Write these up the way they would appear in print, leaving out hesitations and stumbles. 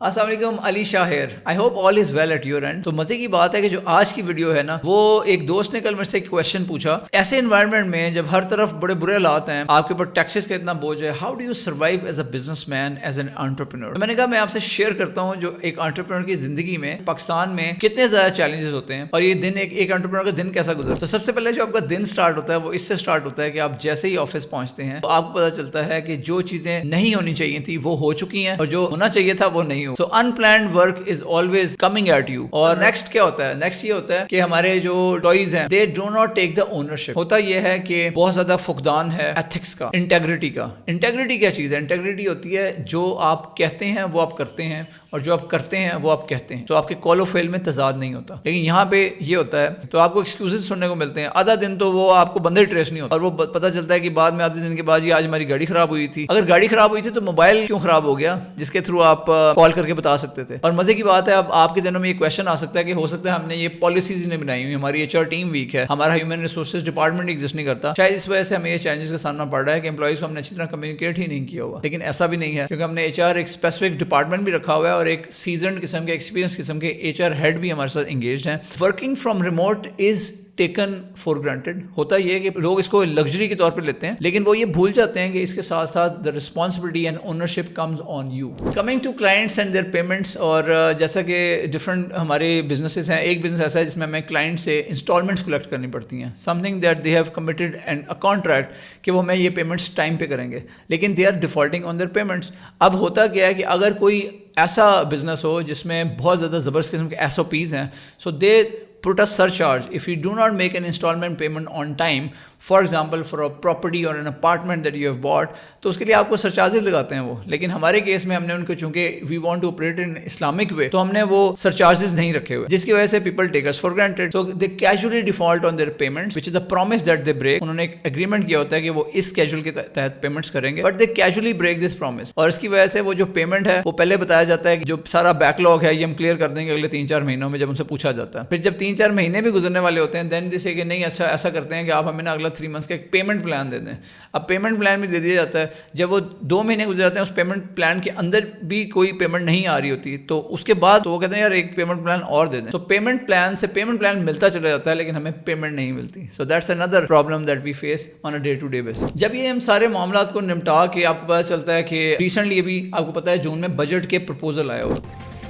السلام علیکم، Ali Shah here. I hope all is well at your end. تو مزے کی بات ہے کہ جو آج کی ویڈیو ہے نا، وہ ایک دوست نے کل میرے سے ایک کویشچن پوچھا. ایسے انوائرمنٹ میں جب ہر طرف بڑے برے حالات ہیں، آپ کے اوپر ٹیکسز کا اتنا بوجھ ہے، how do you survive as a business man, as an entrepreneur. میں نے کہا میں آپ سے شیئر کرتا ہوں جو ایک انٹرپرینور کی زندگی میں پاکستان میں کتنے زیادہ چیلنجز ہوتے ہیں اور یہ دن ایک انٹرپرینور کا دن کیسا گزرتا ہے. تو سب سے پہلے جو آپ کا دن سٹارٹ ہوتا ہے وہ اس سے سٹارٹ ہوتا ہے کہ آپ جیسے ہی آفس پہنچتے ہیں تو آپ کو پتا چلتا ہے کہ جو چیزیں نہیں ہونی چاہیے تھی وہ ہو چکی ہیں اور جو ہونا چاہیے تھا وہ نہیں ہو. So unplanned work is always coming at you. اور نیکسٹ کیا ہوتا ہے؟ نیکسٹ یہ ہوتا ہے کہ ہمارے جو ٹوائز ہیں they do not take the ownership. ہوتا یہ ہے کہ بہت زیادہ فقدان ہے ایتھکس کا، انٹیگریٹی کا. انٹیگریٹی کیا چیز ہے؟ انٹیگریٹی ہوتی ہے جو آپ کہتے ہیں وہ آپ کرتے ہیں اور جو آپ کرتے ہیں وہ آپ کہتے ہیں. تو آپ کے کال و فعل میں تضاد نہیں ہوتا. لیکن یہاں پہ یہ ہوتا ہے تو آپ کو ایکسکیوزز سننے کو ملتے ہیں. آدھا دن تو وہ آپ کو بندے ٹریس نہیں ہوتا اور وہ پتہ چلتا ہے کہ بعد میں آدھے دن کے بعد یہ آج ہماری گاڑی خراب ہوئی تھی. اگر گاڑی خراب ہوئی تھی تو موبائل کیوں خراب ہو گیا جس کے تھرو آپ کال کر کے بتا سکتے تھے. اور مزے کی بات ہے اب آپ کے ذہنوں میں یہ کویشچن آ سکتا ہے کہ ہو سکتا ہے ہم نے یہ پالیسیز نہیں بنائی ہوئی، ہماری ایچ آر ٹیم ویک ہے، ہمارا ہیومن ریسورسز ڈپارٹمنٹ ایگزسٹ نہیں کرتا، شاید اس وجہ سے ہمیں یہ چیلنجز کا سامنا پڑ رہا ہے کہ امپلائیز کو ہم نے اچھی طرح کمیونیکیٹ ہی نہیں کیا ہوا. لیکن ایسا بھی نہیں ہے کیونکہ ہم نے ایچ آر ایک اسپیسیفک ڈپارٹمنٹ بھی رکھا ہوا ہے اور ایک سیزنڈ قسم کے ایکسپیرینس قسم کے ایچ آر ہیڈ بھی ہمارے ساتھ انگیجڈ ہیں. Working from remote is taken for granted. ہوتا یہ ہے کہ لوگ اس کو لگژری کے طور پہ لیتے ہیں لیکن وہ یہ بھول جاتے ہیں کہ اس کے ساتھ ساتھ the responsibility and ownership comes on you. Coming to clients and their payments. اور جیسا کہ ڈفرنٹ ہمارے بزنسز ہیں، ایک بزنس ایسا ہے جس میں ہمیں کلائنٹ سے انسٹالمنٹس کلیکٹ کرنی پڑتی ہیں. Some thing that they have committed and a contract کہ وہ ہمیں یہ پیمنٹس ٹائم پہ کریں گے، لیکن they are defaulting on their payments. اب ہوتا کیا ہے کہ اگر کوئی ایسا بزنس ہو جس میں بہت زیادہ زبردست قسم کے ایس او پیز ہیں، سو دے put a surcharge if you do not make an installment payment on time, for example for a property or an apartment that you have bought, تو اس کے لیے آپ کو سرچارجز لگاتے ہیں وہ. لیکن ہمارے کیس میں ہم نے ان کو چونکہ we want to operate in Islamic way تو ہم نے وہ سرچارجز نہیں رکھے ہوئے جس کی وجہ سے people take us for granted. So they casually default on their payments which is the promise that they break. انہوں نے ایک agreement کیا ہوتا ہے کہ وہ اس schedule کے تحت پیمنٹس کریں گے but they casually break this promise. اور اس کی وجہ سے وہ جو پیمنٹ ہے وہ پہلے بتایا جاتا ہے کہ جو سارا بیک لاگ ہے یہ ہم کلیئر کر دیں گے اگلے 3-4 مہینوں میں. جب ان سے پوچھا جاتا ہے پھر جب 3-4 مہینے بھی گزرنے والے ہوتے ہیں دین دے کہ نہیں ایسا کرتے ہیں کہ آپ ہمیں نا اگلا 3 months کا ایک پیمنٹ پلان دے دیں. اب پیمنٹ پلان بھی دے دیا جاتا ہے. جب وہ 2 مہینے گزر جاتے ہیں اس پیمنٹ پلان کے اندر بھی کوئی پیمنٹ نہیں آ رہی ہوتی تو اس کے بعد تو وہ کہتے ہیں یار ایک پیمنٹ پلان اور دے دیں. تو پیمنٹ پلان سے پیمنٹ پلان ملتا چلا جاتا ہے لیکن ہمیں پیمنٹ نہیں ملتی. So that's another problem that we face on a day to day basis. جب یہ ہم سارے معاملات کو نمٹا کے آپ کو پتہ چلتا ہے کہ ریسنٹلی ابھی آپ کو پتہ ہے جون میں بجٹ کے پرپوزل آیا ہو،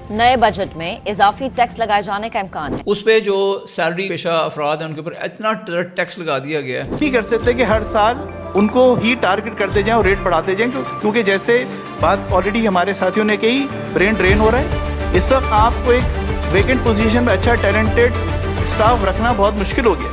نئے بجٹ میں اضافی ٹیکس لگائے جانے کا امکان ہے. اس پہ جو سیلری پیشہ افراد ہیں ان کے اوپر اتنا ٹیکس لگا دیا گیا ہے. نہیں کر سکتے کہ ہر سال ان کو ہی ٹارگٹ کرتے جائیں اور ریٹ بڑھاتے جائیں کیونکہ جیسے بات آلریڈی ہمارے ساتھیوں نے کہی برین ڈرین ہو رہا ہے. اس وقت آپ کو ایک ویکنٹ پوزیشن میں اچھا ٹیلنٹڈ اسٹاف رکھنا بہت مشکل ہو گیا.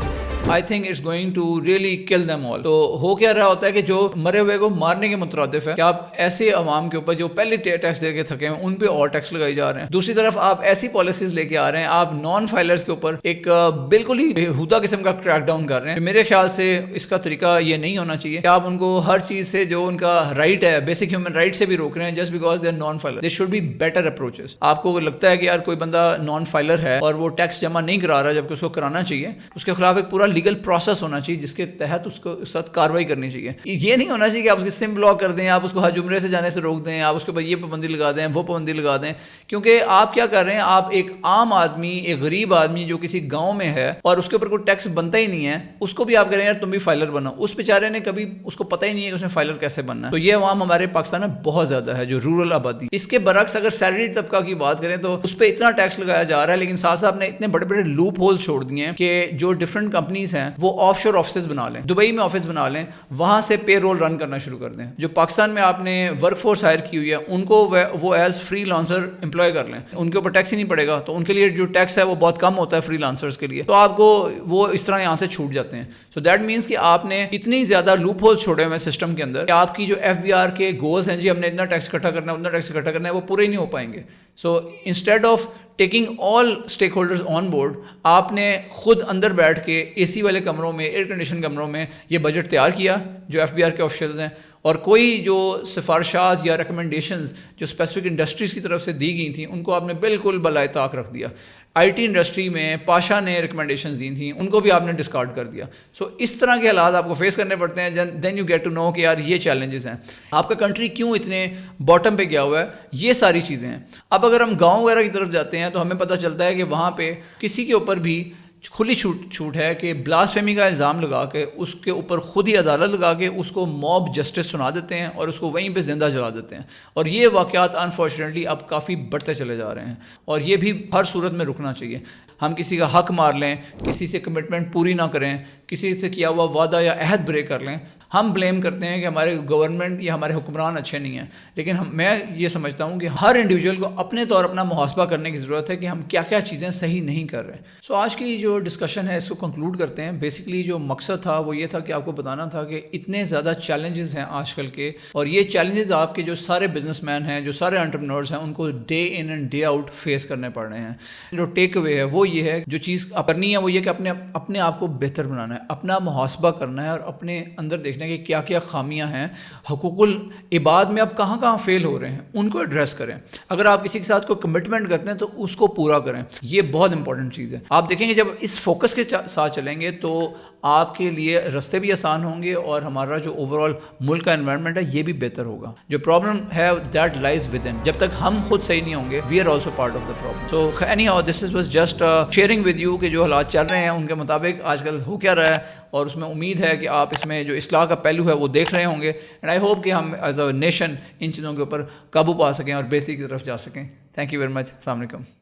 I think it's going to really kill them all. تو ہو کیا رہا ہوتا ہے کہ جو مرے ہوئے کو مارنے کے مترادف ہے کہ آپ ایسے عوام کے اوپر جو پہلے ٹیکس دے کے تھکے ہیں ان پہ اور ٹیکس لگائی جا رہے ہیں. دوسری طرف آپ ایسی پالیسیز لے کے آ رہے ہیں، آپ نان فائلرز کے اوپر ایک بالکل ہی بےہودہ قسم کا کریک ڈاؤن کر رہے ہیں. میرے خیال سے اس کا طریقہ یہ نہیں ہونا چاہیے کہ آپ ان کو ہر چیز سے جو ان کا رائٹ ہے، بیسک ہیومن رائٹ سے بھی روک رہے ہیں just because they are non filer. They should be better approaches. آپ کو لگتا ہے کہ یار کوئی بندہ نان فائلر ہے اور وہ ٹیکس جمع نہیں کرا رہا جبکہ اس کو کرانا چاہیے، اس کے خلاف ایک پورا لیگل پروسیس ہونا چاہیے جس کے تحت اس کو اس ساتھ کاروائی کرنی چاہیے. یہ نہیں ہونا چاہیے کہ آپ اس کی سم بلاک کر دیں، آپ اس کو حج عمرے سے جانے سے روک دیں، آپ اس کے اوپر یہ پابندی لگا دیں، وہ پابندی لگا دیں. کیونکہ آپ کیا کر رہے ہیں، آپ ایک عام آدمی، ایک غریب آدمی جو کسی گاؤں میں ہے اور اس کے اوپر کوئی ٹیکس بنتا ہی نہیں ہے، اس کو بھی آپ کہہ رہے ہیں یار تم بھی فائلر بنو. اس بیچارے نے کبھی اس کو پتہ ہی نہیں ہے کہ اس نے فائلر کیسے بننا ہے. تو یہ عوام ہمارے پاکستان میں بہت زیادہ ہے جو رورل آبادی. اس کے برعکس اگر سیلری طبقہ کی بات کریں تو اس پہ اتنا ٹیکس لگایا جا رہا ہے لیکن ساتھ ساتھ نے اتنے بڑے بڑے لوپ ہول چھوڑ دیے ہیں کہ جو ڈفرنٹ کمپنیز ہیں وہ آف شور آفسز بنا لیں، دبئی میں آفس بنا لیں، وہاں سے پے رول رن کرنا شروع کر دیں. جو پاکستان میں آپ نے ورک فورس ہائر کی ہوئی ہے ان کو وہ ایز فری لانسر امپلوائے کر لیں، ان کے اوپر ٹیکس ہی نہیں پڑے گا تو ان کے لیے جو ٹیکس ہے وہ بہت کم ہوتا ہے فری لانسرز کے لیے. تو آپ کو وہ اس طرح یہاں سے چھوٹ جاتے ہیں. سو دیٹ مینس کہ آپ نے اتنی زیادہ لوپ ہول چھوڑے ہوئے سسٹم کے اندر کہ آپ کی جو ایف بی آر کے گولز ہیں، جی ہم نے اتنا ٹیکس اکٹھا کرنا ہے اتنا ٹیکس اکٹھا کرنا ہے، وہ پورے ہی نہیں ہو پائیں گے. So instead of taking all stake holders on board, آپ نے خود اندر بیٹھ کے اے سی والے کمروں میں، ایئر کنڈیشن کمروں میں یہ بجٹ تیار کیا جو ایف بی آر کے آفیشلز ہیں. اور کوئی جو سفارشات یا ریکمنڈیشنز جو اسپیسیفک انڈسٹریز کی طرف سے دی گئی تھیں ان کو آپ نے بالکل بالائے طاق رکھ دیا. آئی ٹی انڈسٹری میں پاشا نے ریکمنڈیشنز دی تھیں, ان کو بھی آپ نے ڈسکارڈ کر دیا. سو اس طرح کے حالات آپ کو فیس کرنے پڑتے ہیں. Then you get to know کہ یار یہ چیلنجز ہیں, آپ کا کنٹری کیوں اتنے باٹم پہ گیا ہوا ہے, یہ ساری چیزیں ہیں. اب اگر ہم گاؤں وغیرہ کی طرف جاتے ہیں تو ہمیں پتہ چلتا ہے کہ وہاں پہ کسی کے اوپر بھی کھلی چھوٹ ہے کہ بلاسفیمی کا الزام لگا کے اس کے اوپر خود ہی عدالت لگا کے اس کو موب جسٹس سنا دیتے ہیں اور اس کو وہیں پہ زندہ جلا دیتے ہیں. اور یہ واقعات انفارچونیٹلی اب کافی بڑھتے چلے جا رہے ہیں, اور یہ بھی ہر صورت میں رکنا چاہیے. ہم کسی کا حق مار لیں, کسی سے کمٹمنٹ پوری نہ کریں, کسی سے کیا ہوا وعدہ یا عہد بریک کر لیں, ہم بلیم کرتے ہیں کہ ہمارے گورنمنٹ یا ہمارے حکمران اچھے نہیں ہیں. لیکن میں یہ سمجھتا ہوں کہ ہر انڈیویجول کو اپنے طور اپنا محاسبہ کرنے کی ضرورت ہے کہ ہم کیا کیا چیزیں صحیح نہیں کر رہے. سو آج کی جو ڈسکشن ہے اس کو کنکلوڈ کرتے ہیں. بیسکلی جو مقصد تھا وہ یہ تھا کہ آپ کو بتانا تھا کہ اتنے زیادہ چیلنجز ہیں آج کل کے, اور یہ چیلنجز آپ کے جو سارے بزنس مین ہیں, جو سارے انٹرپرینورز ہیں, ان کو day in and day out face کرنے پڑ رہے ہیں. جو ٹیک اوے ہے وہ یہ ہے, جو چیز کرنی ہے وہ یہ کہ اپنے آپ کو بہتر بنانا ہے, اپنا محاسبہ کرنا ہے, اور اپنے اندر دیکھنا ہے کہ کیا کیا خامیاں ہیں حقوق العباد میں, اب کہاں کہاں فیل ہو رہے ہیں, ان کو ایڈریس کریں. اگر آپ کسی کے ساتھ کوئی کمٹمنٹ کرتے ہیں تو اس کو پورا کریں. یہ بہت امپورٹنٹ چیز ہے. آپ دیکھیں گے جب اس فوکس کے ساتھ چلیں گے تو آپ کے لیے رستے بھی آسان ہوں گے, اور ہمارا جو اوور آل ملک کا انوائرمنٹ ہے یہ بھی بہتر ہوگا. جو پرابلم ہے دیٹ لائز ود ان, جب تک ہم خود صحیح نہیں ہوں گے we are also part of the problem. So anyhow this was just sharing with you کہ جو حالات چل رہے ہیں ان کے مطابق آج کل ہو کیا رہا ہے, اور اس میں امید ہے کہ آپ اس میں جو اصلاح کا پہلو ہے وہ دیکھ رہے ہوں گے. اینڈ آئی ہوپ کہ ہم ایز اے نیشن ان چیزوں کے اوپر قابو پا سکیں اور بہتری کی طرف جا سکیں. Thank you very much. السلام علیکم.